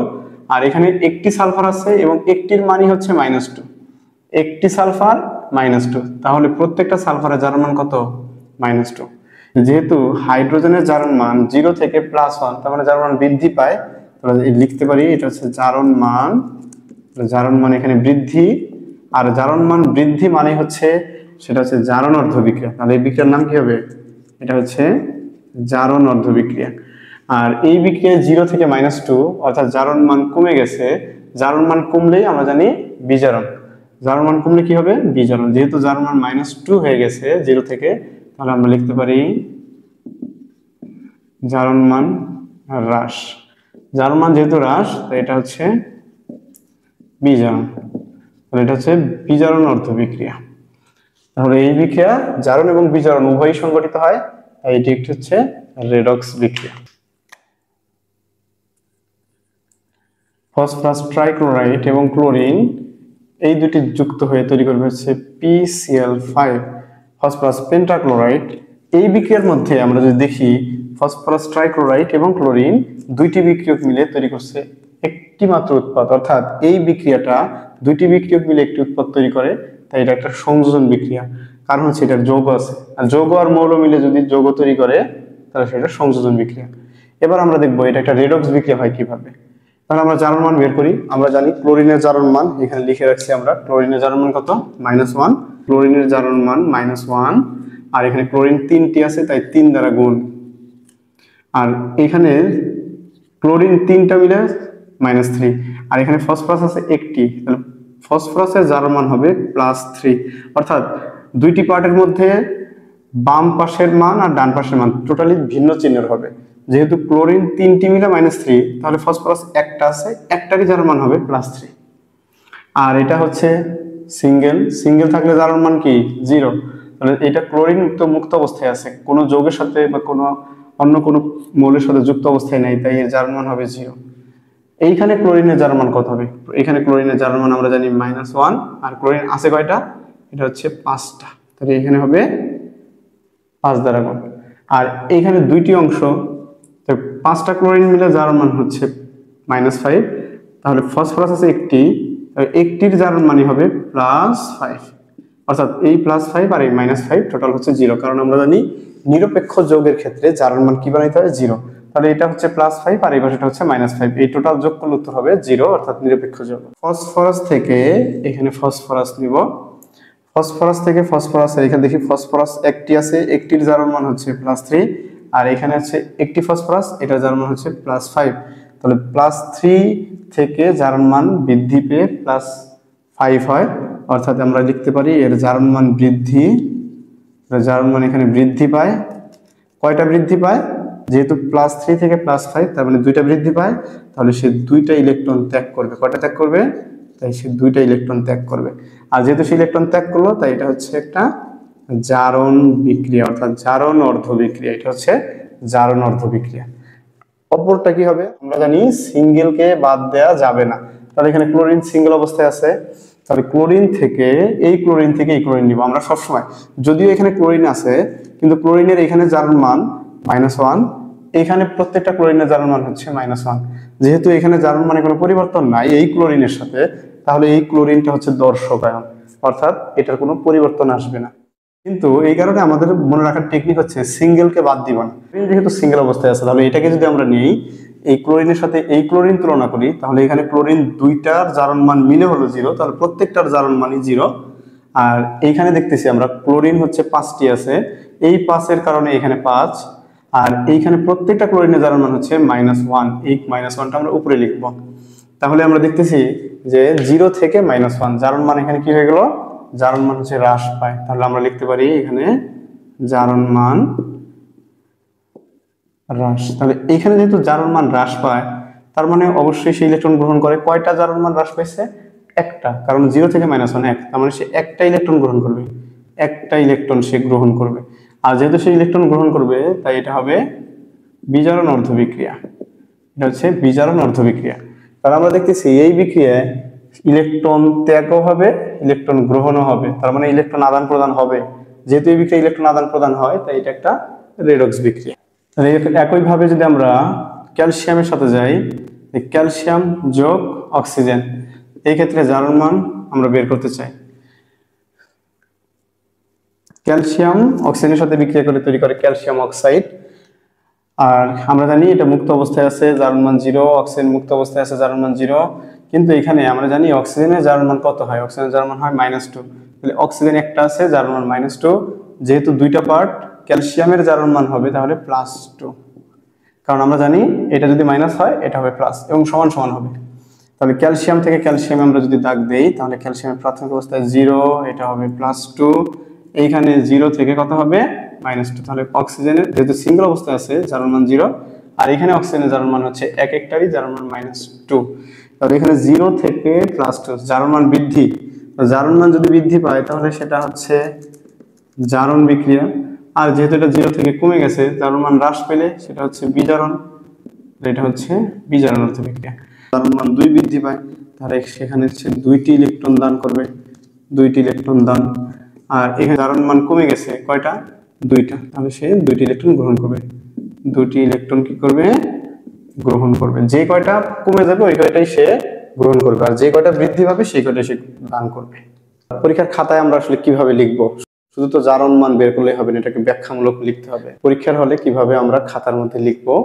আর এখানে একটি সালফার আছে এবং একটির মানই হচ্ছে -2, একটি সালফার -2, তাহলে প্রত্যেকটা সালফারের জারণ মান কত, -2। যেহেতু হাইড্রোজেনের জারণ মান 0 থেকে +1, তার মানে জারণ মান বৃদ্ধি পায়, তাহলে লিখতে পারি এটা হচ্ছে জারণ মান এখানে বৃদ্ধি। আর জারণ মান বৃদ্ধি মানে হচ্ছে সেটা হচ্ছে জারণ অর্ধ বিক্রিয়া। তাহলে এই বিক্রিয়ার নাম কি হবে? এটা হচ্ছে জারণ অর্ধ বিক্রিয়া। আর এই বিক্রিয়ায় 0 থেকে -2 অর্থাৎ জারণ মান কমে গেছে। জারণ মান কমলেই আমরা জানি বিজারণ। জারণ মান কমলে কি হবে? বিজারণ। যেহেতু জারণ মান -2 হয়ে গেছে 0 থেকে, তাহলে আমরা লিখতে পারি জারণ মান হ্রাস। জারণ মান যেহেতু হ্রাস, তাই এটা হচ্ছে বিজারণ। তাহলে এটা হচ্ছে বিজারণ অর্ধ বিক্রিয়া। তাহলে এই বিক্রিয়া জারণ এবং বিজারণ উভয়ই সংঘটিত হয়, তাই এটি একটি হচ্ছে রেডক্স বিক্রিয়া। ফসফরাস ট্রাইক্লোরাইড এবং ক্লোরিন এই দুটি যুক্ত হয়ে তৈরি করবে হচ্ছে PCl5 ফসফরাস পেন্টাক্লোরাইড। এই বিক্রিয়ার মধ্যে আমরা যদি দেখি ফসফরাস ট্রাইক্লোরাইড এবং ক্লোরিন দুইটি বিক্রিয়ক মিলে তৈরি করছে একটি মাত্র উৎপাদ, অর্থাৎ এই বিক্রিয়াটা দুইটি বিক্রিয়ক মিলে একটি উৎপাদ তৈরি করে, তাই এটা একটা সংযোজন বিক্রিয়া। কারণ হচ্ছে এটার যৌগ আছে, আর যৌগ আর মৌল মিলে যদি যৌগ তৈরি করে তাহলে সেটা সংযোজন বিক্রিয়া। এবার আমরা দেখবো এটা একটা রেডক্স বিক্রিয়া হয় কিভাবে। তাহলে আমরা জারণ মান বের করি। আমরা জানি ক্লোরিনের জারণ মান এখানে লিখে রাখছি আমরা। ক্লোরিনের জারণ মান কত? -1। ক্লোরিনের জারণ মান -1। আর এখানে ক্লোরিন 3টি আছে, তাই 3 দ্বারা গুণ। আর এখানে ক্লোরিন 3টা মিলে -3। আর এখানে ফসফরাস আছে একটি, তাহলে ফসফরাসের জারণ মান হবে +3। অর্থাৎ দুইটি পার্টের মধ্যে বাম পাশের মান আর ডান পাশের মান টোটালি ভিন্ন চিহ্নের হবে। যেহেতু ক্লোরিন 3টি মিলে -3, তাহলে ফসফরাস একটা আছে, একটারই জারণ মান হবে +3। আর এটা হচ্ছে সিঙ্গেল থাকলে জারণ মান কি? 0। তাহলে এটা ক্লোরিন মুক্ত অবস্থায় আছে, কোনো যৌগের সাথে বা অন্য কোনো মৌলের সাথে যুক্ত অবস্থায় নাই, তাই এর জারণ মান হবে 0। এইখানে ক্লোরিনের জারণ মান কত হবে? এখানে ক্লোরিনের জারণ মান আমরা জানি -1। আর ক্লোরিন আছে কয়টা? এটা হচ্ছে 5টা, তাহলে এখানে হবে 5 দ্বারা গুণ। আর এইখানে দুইটি অংশ, 5টা ক্লোরিন মিলে জারণ মান হচ্ছে -5। তাহলে ফসফরাস আছে একটির জারণ মানই হবে +5। অর্থাৎ এই +5 আর এই -5 টোটাল হচ্ছে 0। কারণ আমরা জানি নিরপেক্ষ যৌগের ক্ষেত্রে জারণ মান কি বানাইতে হয়? 0। তাহলে এটা হচ্ছে +5 আর এই পাশেটা হচ্ছে -5। এই টোটাল যোগ করলে উত্তর হবে 0, অর্থাৎ নিরপেক্ষ যৌগ। ফসফরাস থেকে এখানে ফসফরাস নিব। ফসফরাস থেকে ফসফরাসের এখানে দেখি ফসফরাস একটি আছে, একটির জারণ মান হচ্ছে +3। আর এখানে আছে একটি ফসফরাস, এটার জারণ মান হচ্ছে +5। তাহলে +3 থেকে জারণ মান বৃদ্ধি পেয়ে +5 হয়, অর্থাৎ আমরা লিখতে পারি এর জারণ মান বৃদ্ধি। জারণ মান এখানে বৃদ্ধি পায়। কয়টা বৃদ্ধি পায়? যেহেতু +3 থেকে +5, তার মানে 2টা বৃদ্ধি পায়, তাহলে সে 2টা ইলেকট্রন ত্যাগ করবে। কয়টা ত্যাগ করবে? তাই সে 2টা ইলেকট্রন ত্যাগ করবে। আর যেহেতু সে ইলেকট্রন ত্যাগ করলো, তাই এটা হচ্ছে একটা জারণ বিক্রিয়া, অর্থাৎ জারণ অর্ধ বিক্রিয়া। এটা হচ্ছে জারণ অর্ধ বিক্রিয়া। অপরটা কি হবে? আমরা জানি সিঙ্গেলকে বাদ দেওয়া যাবে না। তাহলে এখানে ক্লোরিন সিঙ্গেল অবস্থায় আছে, তাহলে ক্লোরিন থেকে এই ক্লোরিন নিব আমরা সবসময়। যদিও এখানে ক্লোরিন আছে, কিন্তু ক্লোরিনের এখানে জারণ মান -1, এখানে প্রত্যেকটা ক্লোরিনের জারণ মান হচ্ছে -1। যেহেতু এখানে জারণ মানে কোনো পরিবর্তন নাই এই ক্লোরিনের সাথে, তাহলে এই ক্লোরিনটা হচ্ছে দর্শক আয়ন, অর্থাৎ এটার কোনো পরিবর্তন আসবে না। কিন্তু এই কারণে আমাদের মনে রাখার টেকনিক হচ্ছে সিঙ্গেলকে বাদ দিব না। যেহেতু সিঙ্গেল অবস্থায় আছে, তাহলে এটাকে যদি আমরা নিই এই ক্লোরিনের সাথে এই ক্লোরিন তুলনা করি, তাহলে এখানে ক্লোরিন দুইটার জারণ মান মিলে হলো 0, তাহলে প্রত্যেকটার জারণ মানই 0। আর এইখানে দেখতেছি আমরা ক্লোরিন হচ্ছে 5টি আছে, এই 5-এর কারণে এখানে 5। আর এইখানে প্রত্যেকটা ক্লোরিনের জারণ মান হচ্ছে -1। এই -1টা আমরা উপরে লিখব। তাহলে আমরা দেখতেছি যে 0 থেকে -1 জারণ মান এখানে কি হয়ে গেল? জারণ মান হচ্ছে হ্রাস পায়। তাহলে আমরা লিখতে পারি এখানে জারণ মান হ্রাস। তাহলে এখানে যেহেতু জারণ মান হ্রাস পায়, তার মানে অবশ্যই সে ইলেকট্রন গ্রহণ করে। কয়টা জারণ মান হ্রাস পাইছে? একটা, কারণ 0 থেকে -1 1, তার মানে সে একটা ইলেকট্রন গ্রহণ করবে। একটা ইলেকট্রন সে গ্রহণ করবে। আর যেহেতু সে ইলেকট্রন গ্রহণ করবে, তাই এটা হবে বিজারণ অর্ধ বিক্রিয়া। এটা হচ্ছে বিজারণ অর্ধ বিক্রিয়া। তাহলে আমরা দেখতেছি এই বিক্রিয়ায় ইলেকট্রন ত্যাগও হবে, ইলেকট্রন গ্রহণও হবে, তার মানে ইলেকট্রন আদান প্রদান হবে। যেহেতু এই বিক্রিয়া ইলেকট্রন আদান প্রদান হয়, তাই এটা একটা রেডক্স বিক্রিয়া। একইভাবে যদি আমরা ক্যালসিয়ামের সাথে যাই, ক্যালসিয়াম যোগ অক্সিজেন, এই ক্ষেত্রে জারণ মান আমরা বের করতে চাই। ক্যালসিয়াম অক্সিজেনের সাথে বিক্রিয়া করে তৈরি করে ক্যালসিয়াম অক্সাইড। আর আমরা জানি এটা মুক্ত অবস্থায় আছে, জারণ মান 0, অক্সিজেন মুক্ত অবস্থায় আছে, জারণ মান 0। কিন্তু এখানে আমরা জানি অক্সিজেনের জারণ মান কত হয়, অক্সিজেনের জারণ মান হয় -2। তাহলে অক্সিজেন একটা আছে, জারণ মান -2, যেহেতু দুইটা পার্ট, ক্যালসিয়ামের জারণ মান হবে তাহলে +2, কারণ আমরা জানি এটা যদি মাইনাস হয় এটা হবে প্লাস এবং সমান সমান হবে। তাহলে ক্যালসিয়াম থেকে ক্যালসিয়াম আমরা যদি দাগ দেই তাহলে ক্যালসিয়ামের প্রাথমিক অবস্থায় 0, এটা হবে +2, এইখানে 0 থেকে কত হবে -2। তাহলে অক্সিজেনের যেহেতু সিঙ্গেল অবস্থায় আছে জারণ মান 0, আর এখানে অক্সিজেনের জারণ মান হচ্ছে এক একটারই জারণ মান -2। তাহলে এখানে 0 থেকে +2 জারণ মান বৃদ্ধি। জারণ মান যদি বৃদ্ধি পায় তাহলে সেটা হচ্ছে জারণ বিক্রিয়া, আর যেহেতু এটা 0 থেকে কমে গেছে জারণ মান হ্রাস পেলে সেটা হচ্ছে বিজারণ। এটা হচ্ছে বিজারণ অর্থ বিক্রিয়া। জারণ মান 2 বৃদ্ধি পায় তাহলে সেখানে হচ্ছে 2টি ইলেকট্রন দান করবে, 2টি ইলেকট্রন দান। আর এখানে জারণ মান কমে গেছে কয়টা, 2টা, তাহলে সে 2টি ইলেকট্রন গ্রহণ করবে, 2টি ইলেকট্রন কি করবে, গ্রহণ করবে। যে কয়টা কমে যাবে ওই কয়টাই সে গ্রহণ করবে, আর যে কয়টা বৃদ্ধি পাবে সেই কয়টা সে দান করবে। পরীক্ষার খাতায় আমরা আসলে কিভাবে লিখবো, শুধু তো জারণ মান বের করলে হবে না, এটাকে ব্যাখ্যামূলক লিখতে হবে। পরীক্ষার হলে কিভাবে আমরা খাতার মধ্যে লিখবো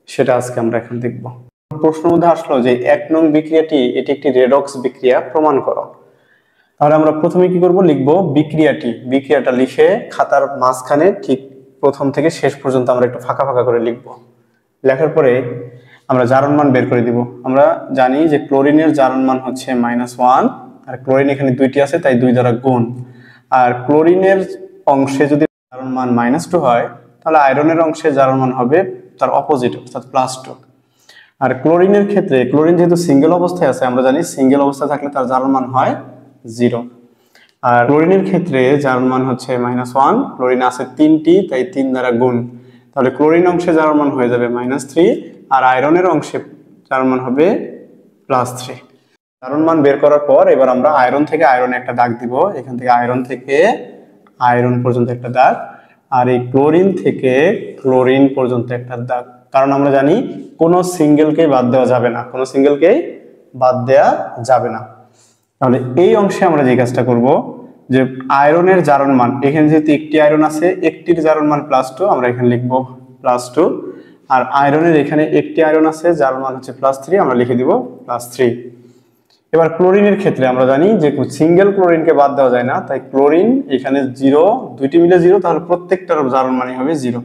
সেটা আজকে আমরা এখন দেখব। প্রশ্নের মধ্যে আসলো যে 1 নং বিক্রিয়াটি এটি একটি রেডক্স বিক্রিয়া, প্রমাণ করো। তাহলে আমরা প্রথমে কি করব, লিখবো বিক্রিয়াটা লিখে খাতার মাঝখানে ঠিক প্রথম থেকে শেষ পর্যন্ত আমরা একটু ফাঁকা ফাঁকা করে লিখবো। লেখার পরে আমরা জারণ মান বের করে দিব। আমরা জানি যে ক্লোরিনের জারণ মান হচ্ছে -1, আর ক্লোরিন এখানে 2টি আছে তাই 2 দ্বারা গুণ। আর ক্লোরিনের অংশে যদি জারণ মান -2 হয় তাহলে আয়রনের অংশে জারণ মান হবে তার অপোজিট অর্থাৎ +2। আর ক্লোরিনের ক্ষেত্রে ক্লোরিন যেহেতু সিঙ্গেল অবস্থায় আছে, আমরা জানি সিঙ্গেল অবস্থায় থাকলে তার জারণ মান হয় 0। আর ক্লোরিনের ক্ষেত্রে জারণ মান হচ্ছে -1, ক্লোরিন আছে 3টি তাই 3 দ্বারা গুণ, তাহলে ক্লোরিন অংশে জারণ মান হয়ে যাবে -3, আর আয়রনের অংশে জারণ মান হবে +3। জারণ মান বের করার পর এবার আমরা আয়রন থেকে আয়রনে একটা দাগ দিব, এখান থেকে আয়রন থেকে আয়রন পর্যন্ত একটা দাগ, আর এই ক্লোরিন থেকে ক্লোরিন পর্যন্ত একটা দাগ। কারণ আমরা জানি কোনো সিঙ্গেলকে বাদ দেওয়া যাবে না, কোনো সিঙ্গেলকেই বাদ দেওয়া যাবে না। তাহলে এই অংশে আমরা যে কাজটা করব যে আয়রনের জারণ মান, এখানে যেহেতু একটি আয়রন আছে, একটির জারণ মান +2, আমরা এখানে লিখবো +2। আর আয়রনের এখানে একটি আয়রন আছে যার মান হচ্ছে +3, আমরা লিখে দিব +3। এবার ক্লোরিনের ক্ষেত্রে আমরা জানি যে সিঙ্গেল ক্লোরিনকে বাদ দেওয়া যায় না, তাই ক্লোরিন এখানে 0, 2টি মিলে 0, তাহলে প্রত্যেকটার জারণ মানই হবে 0।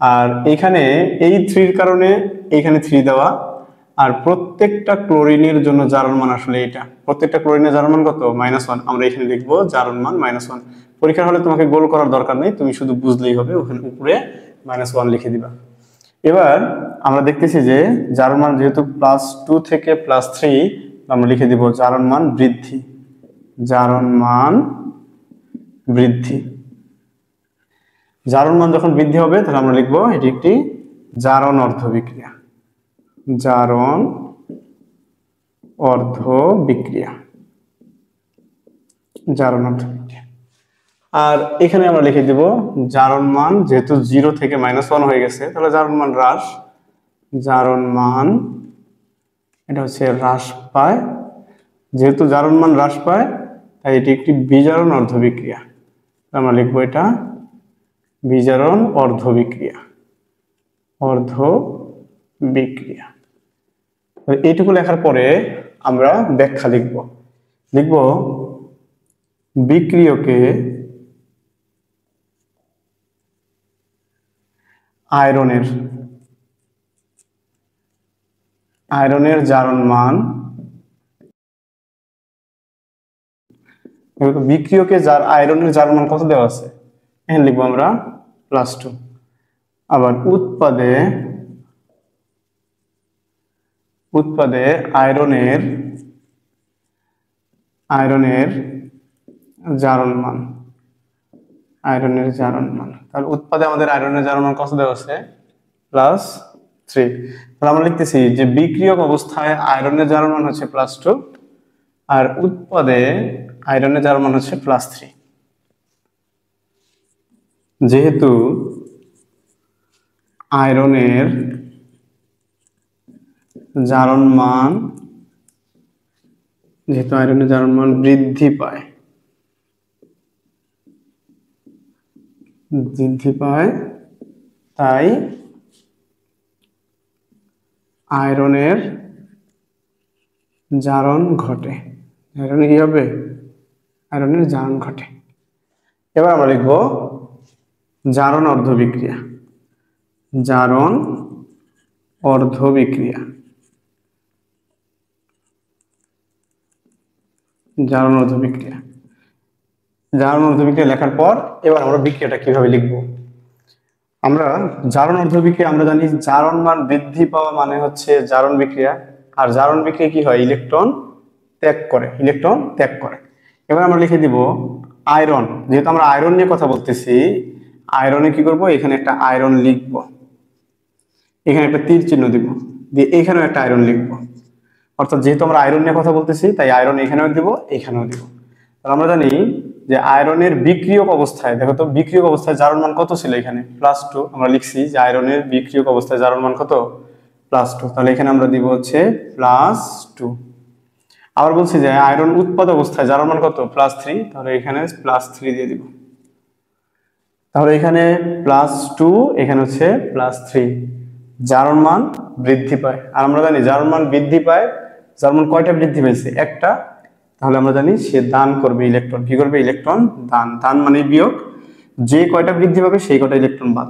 আর এখানে এই 3 এর কারণে এখানে 3 দেওয়া, আর প্রত্যেকটা ক্লোরিনের জন্য জারণ মান আসলে এটা, প্রত্যেকটা ক্লোরিনের জারণ মান কত, -1, আমরা এখানে লিখবো জারণ মান -1। পরীক্ষার হলে তোমাকে গোল করার দরকার নেই, তুমি শুধু বুঝলেই হবে, ওখানে উপরে -1 লিখে দিবা। এবার আমরা দেখতেছি যে জারণ মান যেহেতু +2 থেকে +3, আমরা লিখে দিব জারণ মান বৃদ্ধি, জারণ মান বৃদ্ধি। জারণ মান যখন বৃদ্ধি হবে তাহলে আমরা লিখবো এটি একটি জারণ অর্ধ বিক্রিয়া, জারণ অর্ধ বিক্রিয়া, জারণ অর্ধ বিক্রিয়া। আর এখানে আমরা লিখে দিব জারণ মান যেহেতু 0 থেকে -1 হয়ে গেছে তাহলে জারণ মান হ্রাস, জারণ মান এটা হচ্ছে হ্রাস পায়, যেহেতু জারণ মান হ্রাস পায় তাই এটি একটি বিজারণ অর্ধ বিক্রিয়া, আমরা লিখবো এটা বিজারণ অর্ধ বিক্রিয়া, অর্ধ বিক্রিয়া। এইটুকু লেখার পরে আমরা ব্যাখ্যা লিখব, বিক্রিয়কে আয়রনের জারণ মান, বিক্রিয়কে আয়রনের জারণ মান কত দেওয়া আছে, এখানে লিখবো আমরা +2। আবার উৎপাদে আয়রনের জারণ মান, তাহলে উৎপাদে আমাদের আয়রনের জারণ মান কত দেওয়া আছে, +3। তাহলে আমরা লিখতেছি যে বিক্রিয়ক অবস্থায় আয়রনের জারণ মান হচ্ছে +2, আর উৎপাদে আয়রনের জারণ মান হচ্ছে +3। যেহেতু আয়রনের জারণ মান বৃদ্ধি পায়, বৃদ্ধি পায়, তাই আয়রনের জারণ ঘটে। আয়রনে কি হবে? আয়রনের জারণ ঘটে। এবার আমরা লিখব জারণ অর্ধ বিক্রিয়া। জারণ অর্ধ বিক্রিয়া। জারণ অর্ধ বিক্রিয়া। জারণ অর্ধ বিক্রিয়া লেখার পর এবার আমরা বিক্রিয়াটা কিভাবে লিখব। আমরা জারণ অর্ধ বিক্রিয়া আমরা জানি জারণ মান বৃদ্ধি পাওয়া মানে হচ্ছে জারণ বিক্রিয়া, আর জারণ বিক্রিয়া কি হয়? ইলেকট্রন ত্যাগ করে, ইলেকট্রন ত্যাগ করে। এবার আমরা লিখে দিব আয়রন, যেহেতু আমরা আয়রন নিয়ে কথা বলতেছি, আয়রনে কি করব? এখানে একটা আয়রন লিখব, এখানে একটা তীর চিহ্ন দিব, দিয়ে এখানেও একটা আয়রন লিখব। অর্থাৎ যেহেতু আমরা আয়রন নিয়ে কথা বলতেছি, তাই আয়রন এখানেও দিব, এখানেও দিব। তাহলে আমরা জানি যে আয়রনের বিক্রিয়ক অবস্থায়, দেখো তো বিক্রিয়ক অবস্থায় জারণ মান কত ছিল? এখানে +2। আমরা লিখছি যে আয়রনের বিক্রিয়ক অবস্থায় জারণ মান কত? +2। তাহলে এখানে আমরা দিব হচ্ছে +2। আবার বলছি যে আয়রন উৎপাদ অবস্থায় জারণ মান কত? +3। তাহলে এখানে +3 দিয়ে দিব। তাহলে এখানে +2, এখানে হচ্ছে +3। জারণ মান বৃদ্ধি পায়, আর আমরা জানি জারণ মান বৃদ্ধি পায়। জারণ মান কয়টা বৃদ্ধি পেয়েছে? একটা। তাহলে আমরা জানি সে দান করবে ইলেকট্রন। কি করবে? ইলেকট্রন দান। দান মানে বিয়োগ, যে কয়টা বৃদ্ধি পাবে সেই কয়টা ইলেকট্রন বাদ।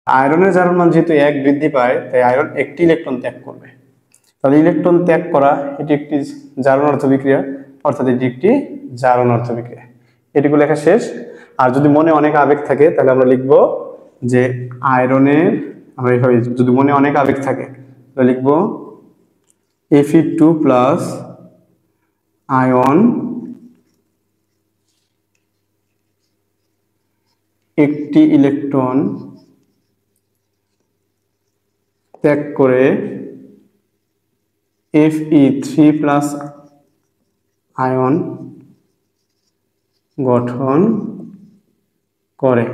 আয়রনের জারণ মান যেহেতু 1 বৃদ্ধি পায়, তাই আয়রন একটি ইলেকট্রন ত্যাগ করবে। তাহলে ইলেকট্রন ত্যাগ করা এটি একটি জারণ অর্ধ বিক্রিয়া, অর্থাৎ এটি একটি জারণ অর্ধ বিক্রিয়া। এটুকু লেখা শেষ। আর যদি মনে অনেক আবেগ থাকে তাহলে আমরা লিখব যে আয়রনের, আমরা এইভাবে যদি মনে অনেক আবেগ থাকে তাহলে লিখব Fe2+ আয়ন একটি ইলেকট্রন ত্যাগ করে Fe3+ আয়ন গঠন করে,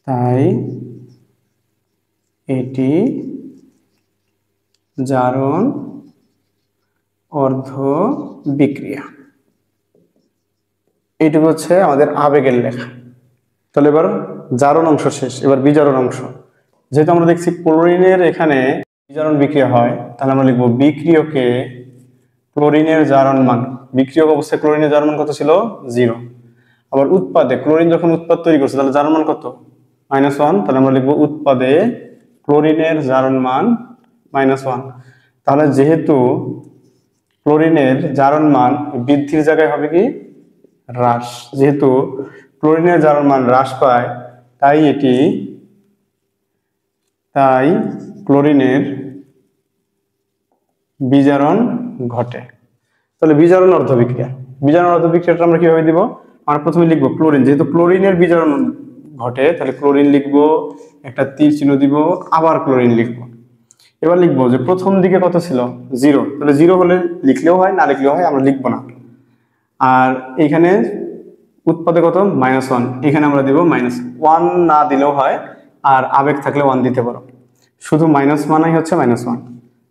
তাই এটি জারণ অর্ধ বিক্রিয়া। এইটুকু হচ্ছে আমাদের আবেগের লেখা। তাহলে এবার জারণ অংশ শেষ, এবার বিজারণ অংশ। যেহেতু আমরা দেখছি ক্লোরিনের এখানে বিজারণ বিক্রিয়া হয়, তাহলে আমরা লিখবো বিক্রিয়কে ক্লোরিনের জারণ মান। বিক্রিয়ক অবস্থায় ক্লোরিনের জারণ মান কত ছিল? 0। আবার উৎপাদে ক্লোরিন যখন উৎপাদ তৈরি করছে তাহলে জারণ মান কত? -1। তাহলে আমরা লিখবো উৎপাদে ক্লোরিনের জারণ মান -1। তাহলে যেহেতু ক্লোরিনের জারণ মান বৃদ্ধির জায়গায় হবে কি? হ্রাস। যেহেতু ক্লোরিনের জারণ মান হ্রাস পায়, তাই ক্লোরিনের বিজারণ ঘটে। তাহলে বিজারণ অর্ধ বিক্রিয়া। বিজারণ অর্ধ বিক্রিয়াটা আমরা কিভাবে দিব? আমরা প্রথমে লিখবো ক্লোরিন, যেহেতু ক্লোরিনের বিজারণ ঘটে তাহলে ক্লোরিন লিখবো, একটা তীর চিহ্ন দিব, আবার ক্লোরিন লিখবো। এবার লিখবো যে প্রথম দিকে কত ছিল? 0। তাহলে 0 হলে লিখলেও হয়, না লিখলেও হয়, আমরা লিখবো না। আর এখানে উৎপাদে কত? -1। এখানে আমরা দিব -1, না দিলেও হয়, আর আবেগ থাকলে 1 দিতে পারো। শুধু মাইনাস মানাই হচ্ছে -1।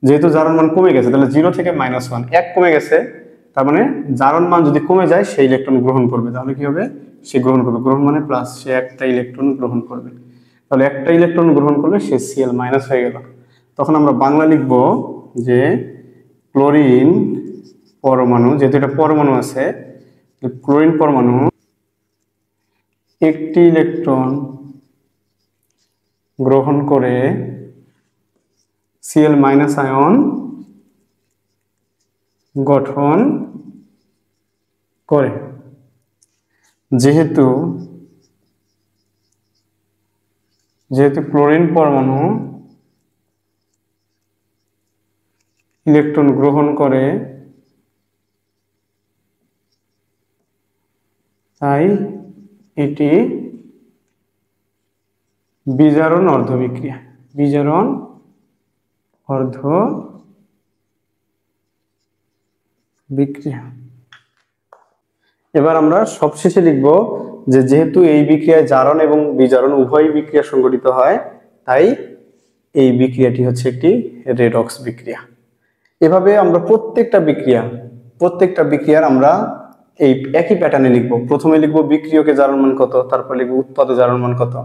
যেহেতু জারণ মান কমে গেছে তাহলে 0 থেকে -1, 1 কমে গেছে, তার মানে জারণ মান যদি কমে যায় সেই ইলেকট্রন গ্রহণ করবে। তাহলে কি হবে? সে গ্রহণ করবে, গ্রহণ মানে প্লাস, সে একটা ইলেকট্রন গ্রহণ করবে। তাহলে একটা ইলেকট্রন গ্রহণ করলে সে Cl- হয়ে গেল। তখন আমরা বাংলা লিখব যে ক্লোরিন পরমাণু, যেহেতু এটা পরমাণু আছে, ক্লোরিন পরমাণু একটি ইলেকট্রন গ্রহণ করে Cl- আয়ন গঠন করে। যেহেতু ক্লোরিন পরমাণু ইলেকট্রন গ্রহণ করে, তাই এটি বিজারণ অর্ধ বিক্রিয়া। বিজারণ অর্ধ বিক্রিয়া। এবার আমরা সবশেষে লিখব যে যেহেতু এই বিক্রিয়ায় জারণ এবং বিজারণ উভয় বিক্রিয়া সংঘটিত হয়, তাই এই বিক্রিয়াটি হচ্ছে একটি রেডক্স বিক্রিয়া। এভাবে আমরা প্রত্যেকটা বিক্রিয়ার আমরা এই একই প্যাটার্নে লিখবো। প্রথমে লিখবো বিক্রিয়কে জারণ মান কত, তারপর লিখবো উৎপাদক জারণ মান কত,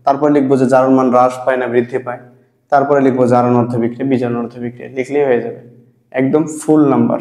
তারপর লিখবো যে জারণ মান হ্রাস পায় না বৃদ্ধি পায়, তারপরে লিখবো জারণ অর্ধ বিক্রিয়া বিজারণ অর্ধ বিক্রিয়া, লিখলেই হয়ে যাবে একদম ফুল নাম্বার।